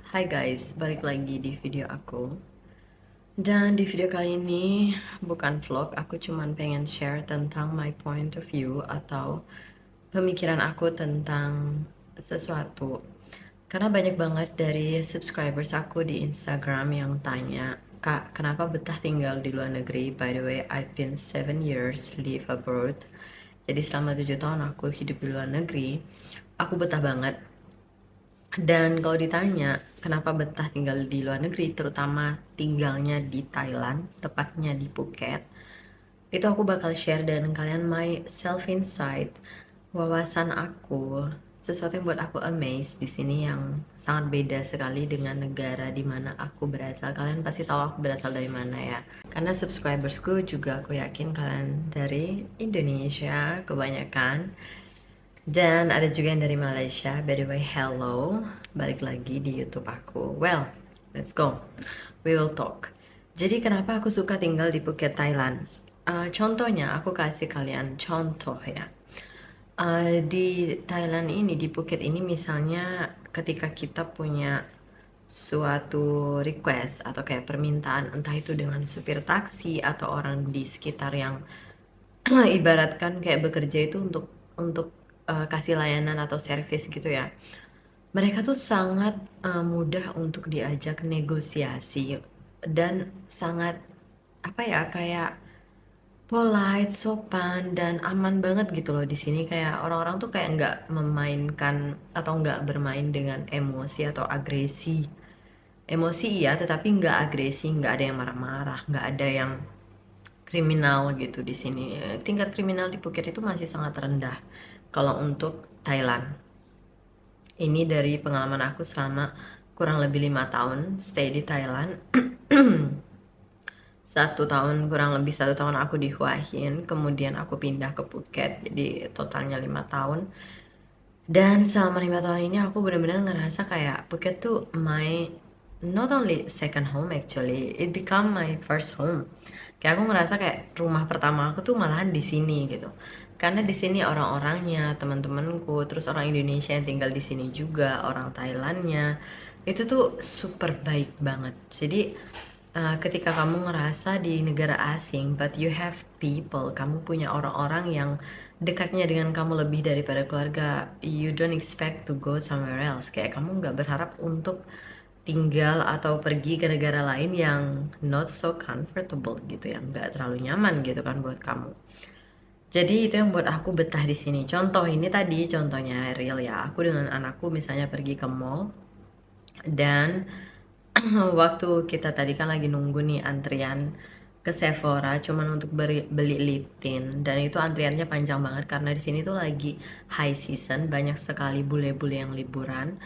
Hai guys, balik lagi di video aku. Dan di video kali ini bukan vlog, aku cuman pengen share tentang my point of view atau pemikiran aku tentang sesuatu. Karena banyak banget dari subscribers aku di Instagram yang tanya, "Kak, kenapa betah tinggal di luar negeri?" By the way, I've been 7 years live abroad. Jadi selama 7 tahun aku hidup di luar negeri, aku betah banget. Dan kalau ditanya kenapa betah tinggal di luar negeri, terutama tinggalnya di Thailand, tepatnya di Phuket, itu aku bakal share dengan kalian my self insight, wawasan aku, sesuatu yang buat aku amazed di sini yang sangat beda sekali dengan negara di mana aku berasal. Kalian pasti tahu aku berasal dari mana ya. Karena subscribersku juga aku yakin kalian dari Indonesia kebanyakan. Dan ada juga yang dari Malaysia. By the way, hello. Balik lagi di YouTube aku. Well, let's go. We will talk. Jadi kenapa aku suka tinggal di Phuket, Thailand? Contohnya, aku kasih kalian contoh ya. Di Thailand ini, di Phuket ini misalnya ketika kita punya suatu request atau kayak permintaan, entah itu dengan supir taksi atau orang di sekitar yang ibaratkan kayak bekerja itu untuk kasih layanan atau servis gitu ya. Mereka tuh sangat mudah untuk diajak negosiasi dan sangat apa ya kayak polite, sopan dan aman banget gitu loh di sini. Kayak orang-orang tuh kayak nggak memainkan atau nggak bermain dengan emosi atau agresi. Emosi iya, tetapi nggak agresi, nggak ada yang marah-marah, nggak ada yang kriminal gitu di sini. Tingkat kriminal di Phuket itu masih sangat rendah kalau untuk Thailand. Ini dari pengalaman aku selama kurang lebih 5 tahun stay di Thailand. 1 tahun, kurang lebih 1 tahun aku di Hua Hin, kemudian aku pindah ke Phuket, jadi totalnya 5 tahun. Dan selama 5 tahun ini aku benar-benar ngerasa kayak Phuket tuh my not only second home, actually it become my first home. Kayak aku ngerasa kayak rumah pertama aku tuh malahan di sini gitu. Karena di sini orang-orangnya, teman-temanku, terus orang Indonesia yang tinggal di sini juga, orang Thailandnya, itu tuh super baik banget. Jadi ketika kamu ngerasa di negara asing, but you have people, kamu punya orang-orang yang dekatnya dengan kamu lebih daripada keluarga, you don't expect to go somewhere else. Kayak kamu nggak berharap untuk tinggal atau pergi ke negara lain yang not so comfortable gitu, yang nggak terlalu nyaman gitu kan buat kamu. Jadi itu yang buat aku betah di sini. Contoh ini tadi, contohnya real ya. Aku dengan anakku misalnya pergi ke mall dan waktu kita tadi kan lagi nunggu nih antrian ke Sephora cuman untuk beli lip tint, dan itu antriannya panjang banget karena di sini tuh lagi high season, banyak sekali bule-bule yang liburan.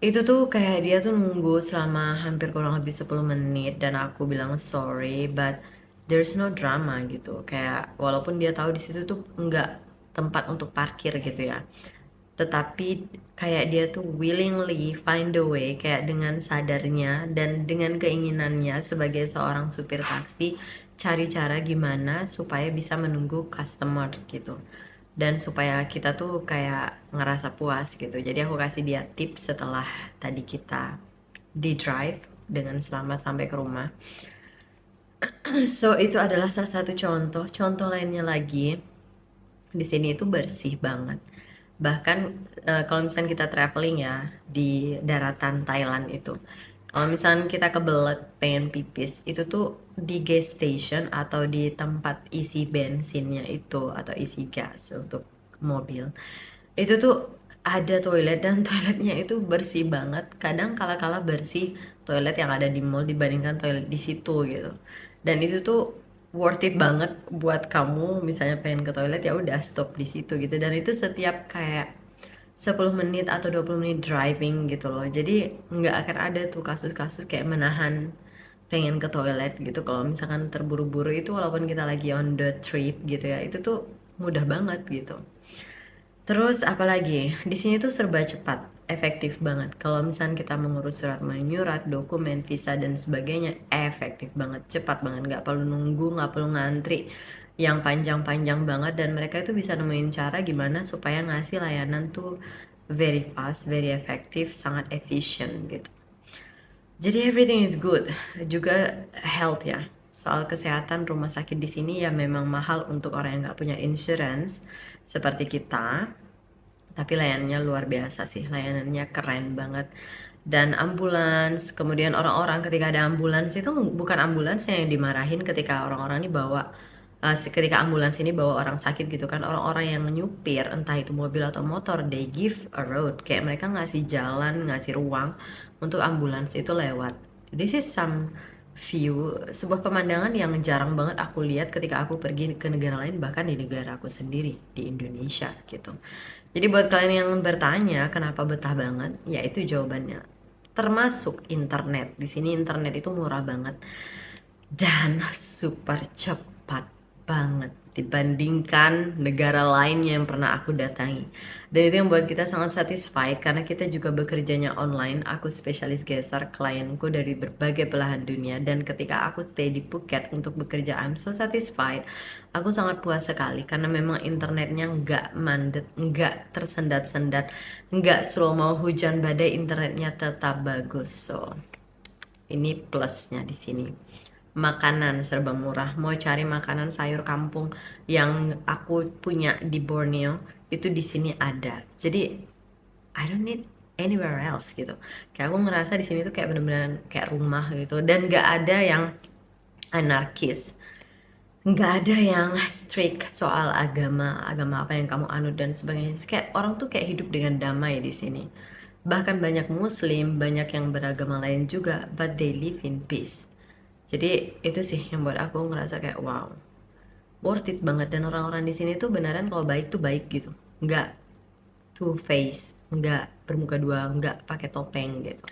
Itu tuh kayak dia tuh nunggu selama hampir kurang lebih 10 menit dan aku bilang sorry but there's no drama gitu. Kayak walaupun dia tahu di situ tuh nggak tempat untuk parkir gitu ya, tetapi kayak dia tuh willingly find a way, kayak dengan sadarnya dan dengan keinginannya sebagai seorang supir taksi, cari cara gimana supaya bisa menunggu customer gitu, dan supaya kita tuh kayak ngerasa puas gitu. Jadi aku kasih dia tips setelah tadi kita di drive dengan selamat sampai ke rumah. So itu adalah salah satu contoh. Contoh lainnya lagi, di sini itu bersih banget. Bahkan kalau misalnya kita traveling ya di daratan Thailand itu, kalau misalnya kita kebelet pengen pipis, itu tuh di gas station atau di tempat isi bensinnya itu atau isi gas untuk mobil, itu tuh ada toilet dan toiletnya itu bersih banget. Kadang kala-kala bersih toilet yang ada di mall dibandingkan toilet di situ gitu. Dan itu tuh worth it banget buat kamu misalnya pengen ke toilet, ya udah stop di situ gitu. Dan itu setiap kayak 10 menit atau 20 menit driving gitu loh. Jadi nggak akan ada tuh kasus-kasus kayak menahan pengen ke toilet gitu. Kalau misalkan terburu-buru itu, walaupun kita lagi on the trip gitu ya, itu tuh mudah banget gitu. Terus apalagi di sini tuh serba cepat, efektif banget. Kalau misalnya kita mengurus surat menyurat, dokumen, visa dan sebagainya, efektif banget, cepat banget, nggak perlu nunggu, nggak perlu ngantri yang panjang-panjang banget. Dan mereka itu bisa nemuin cara gimana supaya ngasih layanan tuh very fast, very efektif, sangat efisien gitu. Jadi everything is good. Juga health ya. Soal kesehatan rumah sakit di sini ya memang mahal untuk orang yang nggak punya insurance seperti kita. Tapi layanannya luar biasa sih, layanannya keren banget. Dan ambulans, kemudian orang-orang ketika ada ambulans itu bukan ambulans yang dimarahin ketika orang-orang ini bawa ketika ambulans ini bawa orang sakit gitu kan, orang-orang yang nyupir entah itu mobil atau motor, they give a road, kayak mereka ngasih jalan, ngasih ruang untuk ambulans itu lewat. This is some view, sebuah pemandangan yang jarang banget aku lihat ketika aku pergi ke negara lain, bahkan di negara aku sendiri, di Indonesia gitu. Jadi buat kalian yang bertanya kenapa betah banget, ya itu jawabannya. Termasuk internet. Di sini internet itu murah banget dan super cepat banget dibandingkan negara lain yang pernah aku datangi. Dan itu yang buat kita sangat satisfied karena kita juga bekerjanya online. Aku spesialis geser klienku dari berbagai belahan dunia, dan ketika aku stay di Phuket untuk bekerja, I'm so satisfied. Aku sangat puas sekali karena memang internetnya nggak mandet, nggak tersendat-sendat, nggak slow, mau hujan badai internetnya tetap bagus. So ini plusnya di sini. Makanan serba murah. Mau cari makanan sayur kampung yang aku punya di Borneo, itu di sini ada. Jadi I don't need anywhere else gitu. Kayak aku ngerasa di sini tuh kayak bener-bener kayak rumah gitu, dan gak ada yang anarkis. Nggak ada yang strict soal agama, agama apa yang kamu anut dan sebagainya. Kayak orang tuh kayak hidup dengan damai di sini. Bahkan banyak Muslim, banyak yang beragama lain juga, but they live in peace. Jadi itu sih yang buat aku ngerasa kayak wow, worth it banget. Dan orang-orang di sini tuh beneran kalau baik tuh baik gitu, nggak two face, nggak bermuka dua, nggak pakai topeng gitu.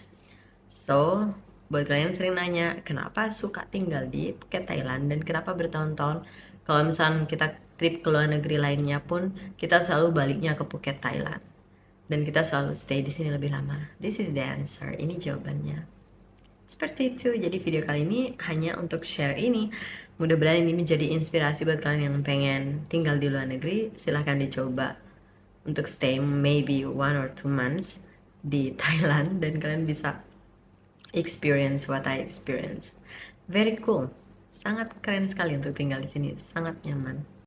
So buat kalian yang sering nanya kenapa suka tinggal di Phuket Thailand dan kenapa bertahun-tahun, kalau misalnya kita trip ke luar negeri lainnya pun kita selalu baliknya ke Phuket Thailand dan kita selalu stay di sini lebih lama. This is the answer, ini jawabannya. Seperti itu, jadi video kali ini hanya untuk share ini. Mudah-mudahan ini menjadi inspirasi buat kalian yang pengen tinggal di luar negeri. Silahkan dicoba untuk stay maybe 1 or 2 months di Thailand dan kalian bisa experience what I experience. Very cool, sangat keren sekali untuk tinggal di sini, sangat nyaman.